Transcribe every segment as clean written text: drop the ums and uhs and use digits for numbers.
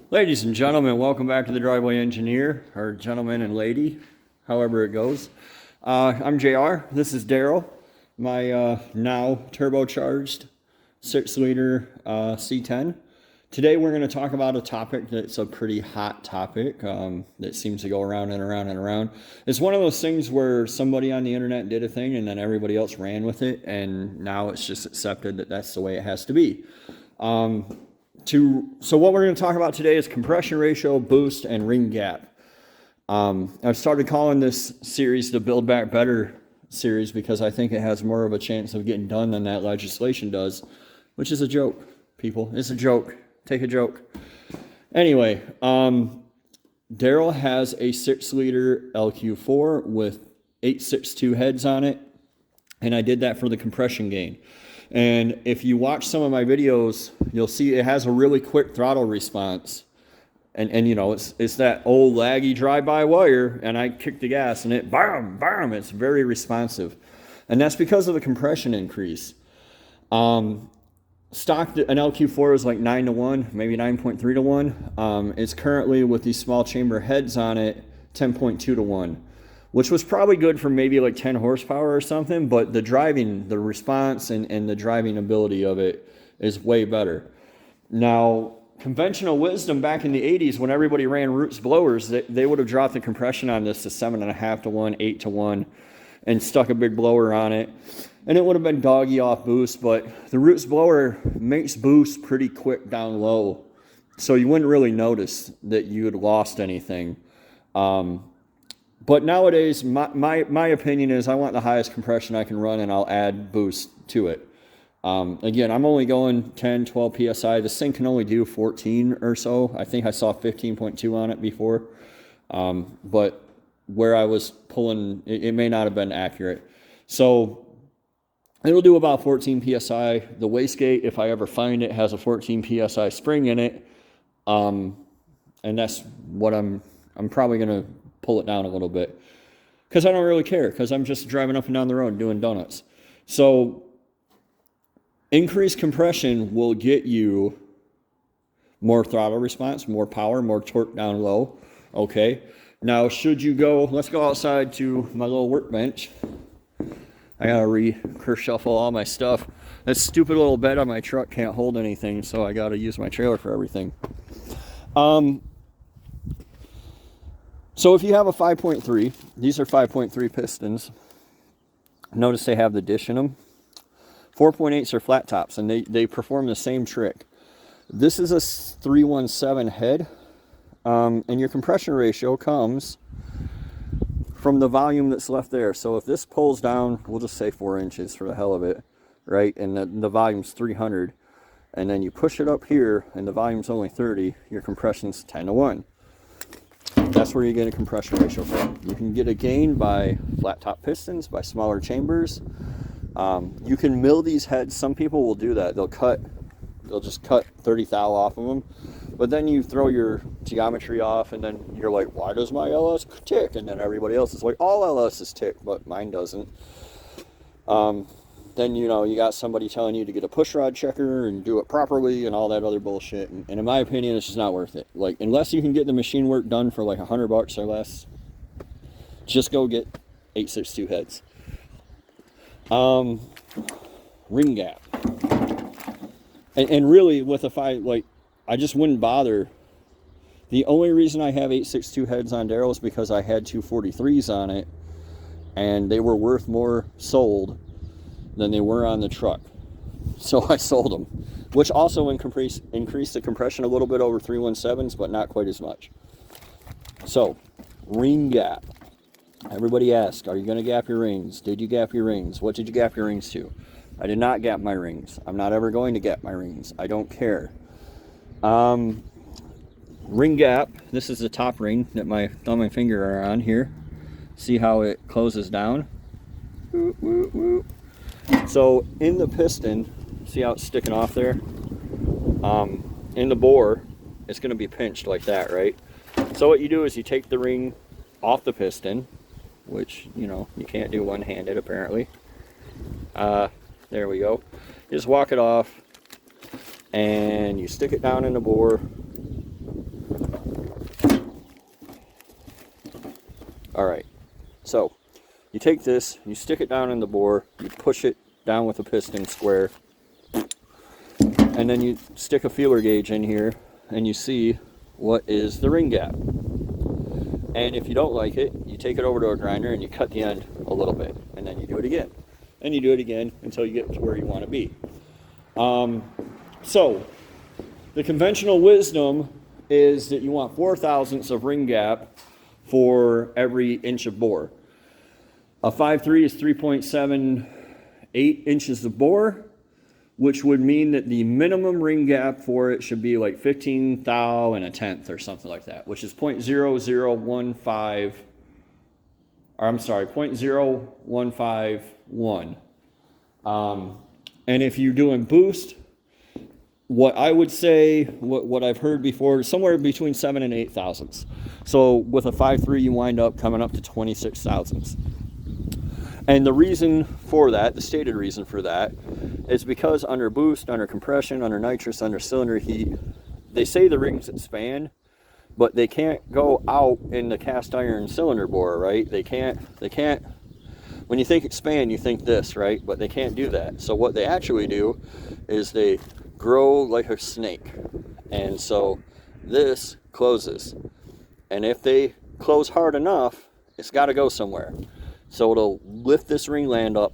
Ladies and gentlemen, welcome back to the Driveway Engineer, or gentleman and lady, however it goes. I'm JR. This is Daryl, my now turbocharged 6-liter C10. Today we're going to talk about a topic that's a pretty hot topic that seems to go around and around and around. It's one of those things where somebody on the internet did a thing and then everybody else ran with it, and now it's just accepted that that's the way it has to be. So what we're going to talk about today is compression ratio, boost, and ring gap. I've started calling this series the Build Back Better series because I think it has more of a chance of getting done than that legislation does, which is a joke, people. It's a joke. Take a joke. Anyway, Daryl has a 6-liter LQ4 with 862 heads on it, and I did that for the compression gain. And if you watch some of my videos, you'll see it has a really quick throttle response. And you know, it's that old laggy drive-by wire, and I kick the gas and it, bam, bam, it's very responsive. And that's because of the compression increase. Stock, an LQ4 is like 9 to 1, maybe 9.3 to 1. It's currently, with these small chamber heads on it, 10.2 to 1. Which was probably good for maybe like 10 horsepower or something, but the driving, the response and the driving ability of it is way better. Now, conventional wisdom back in the 80s, when everybody ran Roots blowers, they would have dropped the compression on this to 7.5 to 1, 8 to 1, and stuck a big blower on it. And it would have been doggy off boost, but the Roots blower makes boost pretty quick down low. So you wouldn't really notice that you had lost anything. But nowadays, my opinion is I want the highest compression I can run, and I'll add boost to it. Again, I'm only going 10, 12 PSI. This thing can only do 14 or so. I think I saw 15.2 on it before. But where I was pulling, it may not have been accurate. So it'll do about 14 PSI. The wastegate, if I ever find it, has a 14 PSI spring in it. And that's what I'm probably going to pull it down a little bit because I don't really care, because I'm just driving up and down the road doing donuts. So increased compression will get you more throttle response, more power, more torque down low. Okay, now should you go, let's go outside to my little workbench. I gotta re-shuffle all my stuff. That stupid little bed on my truck can't hold anything, so I gotta use my trailer for everything. So if you have a 5.3, these are 5.3 pistons. Notice they have the dish in them. 4.8s are flat tops, and they perform the same trick. This is a 317 head, and your compression ratio comes from the volume that's left there. So if this pulls down, we'll just say 4 inches for the hell of it, right? And the volume's 300, and then you push it up here, and the volume's only 30, your compression's 10 to 1. That's where you get a compression ratio from. You can get a gain by flat top pistons, by smaller chambers. You can mill these heads. Some people will do that. They'll just cut 30 thou off of them. But then you throw your geometry off, and then you're like, why does my LS tick? And then everybody else is like, all LSs tick, but mine doesn't. Then, you know, you got somebody telling you to get a push rod checker and do it properly and all that other bullshit. And in my opinion, it's just not worth it. Like, unless you can get the machine work done for like $100 or less, just go get 862 heads. Ring gap. And really, with a 5, like, I just wouldn't bother. The only reason I have 862 heads on Daryl is because I had 243s on it, and they were worth more sold than they were on the truck. So I sold them, which also increased the compression a little bit over 317s, but not quite as much. So, ring gap. Everybody asked, are you going to gap your rings? Did you gap your rings? What did you gap your rings to? I did not gap my rings. I'm not ever going to gap my rings. I don't care. Ring gap. This is the top ring that my thumb and finger are on here. See how it closes down? Whoop, whoop, whoop. So in the piston, see how it's sticking off there? In the bore, it's going to be pinched like that, right? So what you do is you take the ring off the piston, which, you know, you can't do one-handed apparently. There we go. You just walk it off, and you stick it down in the bore, All right, so you take this, you stick it down in the bore, you push it down with a piston square, and then you stick a feeler gauge in here and you see what is the ring gap. And if you don't like it, you take it over to a grinder and you cut the end a little bit, and then you do it again. And you do it again until you get to where you want to be. So the conventional wisdom is that you want 4 thousandths of ring gap for every inch of bore. A 5.3 is 3.78 inches of bore, which would mean that the minimum ring gap for it should be like 15 thou and a tenth or something like that, which is 0.0015, or I'm sorry, 0.0151. And if you're doing boost, what I would say, what I've heard before, somewhere between 7 and 8 thousandths. So with a 5.3, you wind up coming up to 26 thousandths. And the reason for that, the stated reason for that, is because under boost, under compression, under nitrous, under cylinder heat, they say the rings expand, but they can't go out in the cast iron cylinder bore, right? They can't, when you think expand, you think this, right? But they can't do that. So what they actually do is they grow like a snake. And so this closes. And if they close hard enough, it's got to go somewhere. So it'll lift this ring land up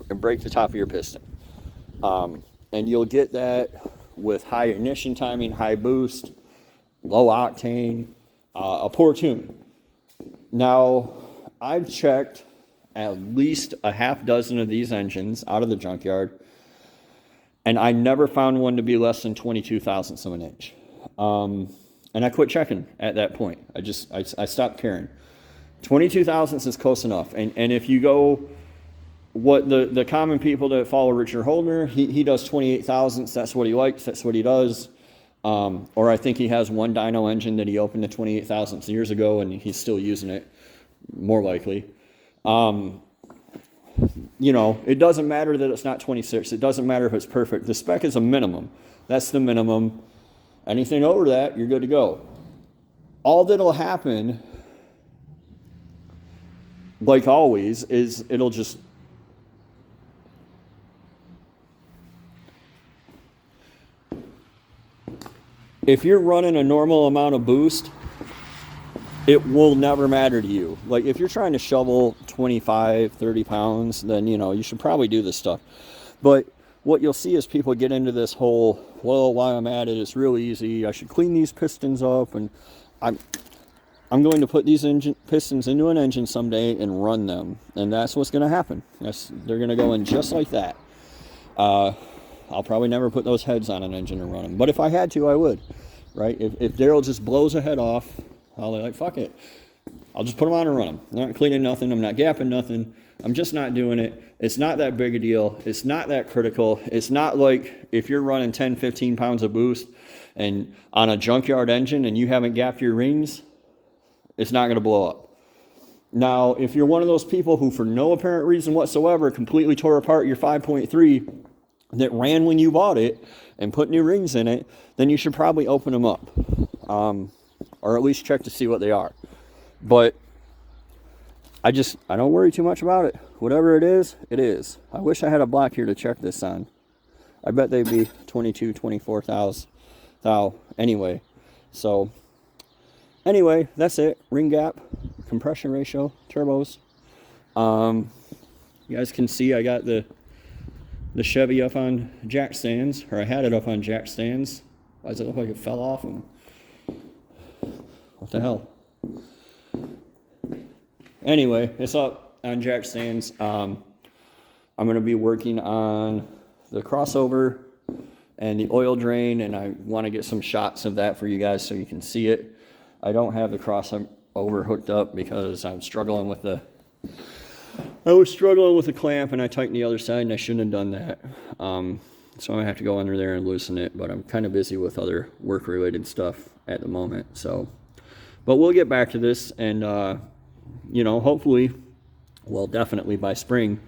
and break the top of your piston. And you'll get that with high ignition timing, high boost, low octane, a poor tune. Now, I've checked at least a half dozen of these engines out of the junkyard, and I never found one to be less than 22 thousandths of an inch. And I quit checking at that point. I stopped caring. 22 thousandths is close enough. And if you go, what the common people that follow Richard Holdner, he does 28 thousandths. That's what he likes. That's what he does. Or I think he has one dyno engine that he opened to 28 thousandths years ago, and he's still using it, more likely. You know, it doesn't matter that it's not 26. It doesn't matter if it's perfect. The spec is a minimum. That's the minimum. Anything over that, you're good to go. All that'll happen, like always, is it'll just if you're running a normal amount of boost, it will never matter to you. Like if you're trying to shovel 25, 30 pounds, then you know you should probably do this stuff. But what you'll see is people get into this whole, well, while I'm at it, it's real easy. I should clean these pistons up, and I'm going to put these pistons into an engine someday and run them. And that's what's going to happen. They're going to go in just like that. I'll probably never put those heads on an engine and run them. But if I had to, I would. Right? If Daryl just blows a head off, I'll be like, fuck it. I'll just put them on and run them. I'm not cleaning nothing. I'm not gapping nothing. I'm just not doing it. It's not that big a deal. It's not that critical. It's not like if you're running 10, 15 pounds of boost and on a junkyard engine and you haven't gapped your rings, it's not going to blow up. Now, if you're one of those people who, for no apparent reason whatsoever, completely tore apart your 5.3 that ran when you bought it and put new rings in it, then you should probably open them up. Or at least check to see what they are. But I don't worry too much about it. Whatever it is, it is. I wish I had a block here to check this on. I bet they'd be 22, 24 thou anyway. So anyway, that's it. Ring gap, compression ratio, turbos. You guys can see I got the Chevy up on jack stands, or I had it up on jack stands. Why does it look like it fell off them? What the hell? Anyway, it's up on jack stands. I'm going to be working on the crossover and the oil drain, and I want to get some shots of that for you guys so you can see it. I don't have the crossover hooked up because I'm struggling with the clamp, and I tightened the other side, and I shouldn't have done that. So I'm going to have to go under there and loosen it, but I'm kind of busy with other work-related stuff at the moment. So, but we'll get back to this, and you know, hopefully, well, definitely by spring,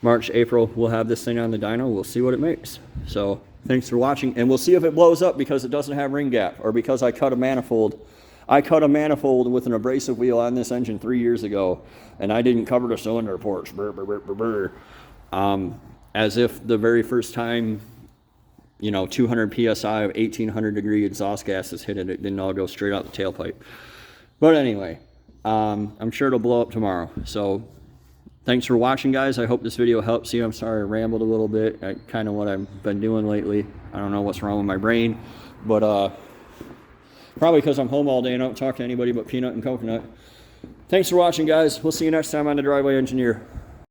March, April, we'll have this thing on the dyno. We'll see what it makes. So thanks for watching, and we'll see if it blows up because it doesn't have ring gap, or because I cut a manifold I cut a manifold with an abrasive wheel on this engine 3 years ago, and I didn't cover the cylinder ports. Brr, brr, brr, brr, brr. As if the very first time, 200 psi of 1800 degree exhaust gases hit it, it didn't all go straight out the tailpipe. But anyway, I'm sure it'll blow up tomorrow. So thanks for watching, guys. I hope this video helps you. I'm sorry I rambled a little bit. Kind of what I've been doing lately. I don't know what's wrong with my brain, but probably because I'm home all day and I don't talk to anybody but Peanut and Coconut. Thanks for watching, guys. We'll see you next time on The Driveway Engineer.